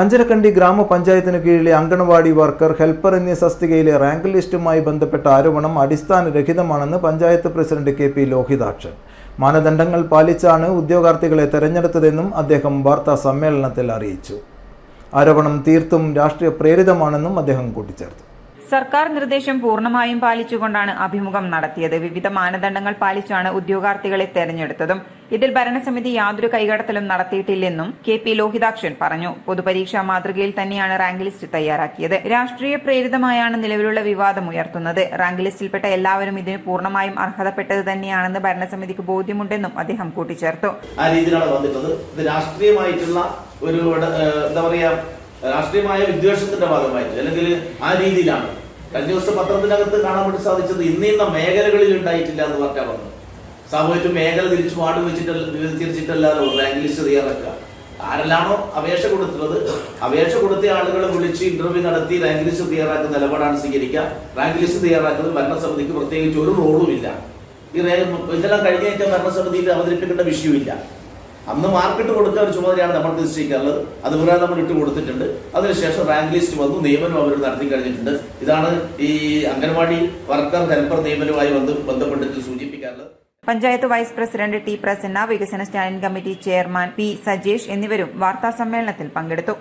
അഞ്ചരക്കണ്ടി ഗ്രാമപഞ്ചായത്തിന് കീഴിലെ anganwadi worker, helper എന്നീ തസ്തികയിലെ rank ലിസ്റ്റുമായി ബന്ധപ്പെട്ട ആരോപണം അടിസ്ഥാനരഹിതമാണെന്ന് പഞ്ചായത്ത് പ്രസിഡന്റ് KP ലോഹിതാക്ഷൻ. മാനദണ്ഡങ്ങൾ പാലിച്ചാണ് ഉദ്യോഗാർത്ഥികളെ തെരഞ്ഞെടുത്തതെന്നും അദ്ദേഹം വാർത്താ സമ്മേളനത്തിൽ അറിയിച്ചു. ആരോപണം തീർത്തും രാഷ്ട്രീയ പ്രേരിതമാണെന്നും അദ്ദേഹം കൂട്ടിച്ചേർത്തു. സർക്കാർ നിർദ്ദേശം പൂർണ്ണമായും പാലിച്ചുകൊണ്ടാണ് അഭിമുഖം നടത്തിയത്. വിവിധ മാനദണ്ഡങ്ങൾ പാലിച്ചാണ് ഉദ്യോഗാർത്ഥികളെ തെരഞ്ഞെടുത്തതും. ഇതിൽ ഭരണസമിതി യാതൊരു കൈകടത്തലും നടത്തിയിട്ടില്ലെന്നും KP ലോഹിതാക്ഷൻ പറഞ്ഞു. പൊതുപരീക്ഷാ മാതൃകയിൽ തന്നെയാണ് റാങ്ക് ലിസ്റ്റ് തയ്യാറാക്കിയത്. രാഷ്ട്രീയ പ്രേരിതമായാണ് നിലവിലുള്ള വിവാദം ഉയർത്തുന്നത്. റാങ്ക് ലിസ്റ്റിൽപ്പെട്ട എല്ലാവരും ഇതിന് പൂർണ്ണമായും അർഹതപ്പെട്ടത് തന്നെയാണെന്ന് ഭരണസമിതിക്ക് ബോധ്യമുണ്ടെന്നും അദ്ദേഹം കൂട്ടിച്ചേർത്തു. ആ രീതിയിലാണ് വന്നിട്ടുള്ളത്. ഇത് രാഷ്ട്രീയമായിട്ടുള്ള ഒരു എന്താ പറയാ, രാഷ്ട്രീയമായ വിദ്വേഷത്തിന്റെ ഭാഗമായിട്ട് അല്ലെങ്കിൽ ആ രീതിയിലാണ് കഴിഞ്ഞ ദിവസം പത്രത്തിനകത്ത് കാണാൻ വേണ്ടി സാധിച്ചത്. ഇന്ന മേഖലകളിൽ ഉണ്ടായിട്ടില്ല എന്ന് പറഞ്ഞാൽ വന്നു. സാമൂഹിക മേഖല തിരിച്ചു വാർഡ് തിരിച്ചിട്ടല്ലാതെ റാങ്ക് ലിസ്റ്റ് തയ്യാറാക്കുക. ആരെല്ലാണോ അപേക്ഷ കൊടുത്തിട്ടുള്ളത്, അപേക്ഷ കൊടുത്ത ആളുകളെ വിളിച്ച് ഇന്റർവ്യൂ നടത്തി റാങ്ക് ലിസ്റ്റ് തയ്യാറാക്കുന്ന നിലപാടാണ് സ്വീകരിക്കുക. റാങ്ക് ലിസ്റ്റ് തയ്യാറാക്കുന്നത് ഭരണസമിതിക്ക് പ്രത്യേകിച്ച് ഒരു റോളും ഇല്ല. ഇതെല്ലാം കഴിഞ്ഞ ഭരണസമിതിയിൽ അവതരിപ്പിക്കേണ്ട വിഷയമില്ല. അന്ന് മാർക്കറ്റ് കൊടുക്കാൻ ഒരു ചുമതലയാണ് നമ്മൾ നിശ്ചയിക്കാറുള്ളത്. അതുപോലെ നമ്മൾ ഇട്ട് കൊടുത്തിട്ടുണ്ട്. അതിനുശേഷം റാങ്ക് ലിസ്റ്റ് വന്നു, നിയമനം അവർ നടത്തി കഴിഞ്ഞിട്ടുണ്ട്. ഇതാണ് ഈ അംഗൻവാടി വർക്കർ, ഹെൽപ്പർ നിയമനവുമായി ബന്ധപ്പെട്ടിട്ട് സൂചിപ്പിക്കാറുള്ളത്. Panchayat vice president T Prasanna, വികസന standing committee chairman P Sajesh എന്നിവരും വാർത്താ സമ്മേളനത്തിൽ പങ്കെടുത്തു.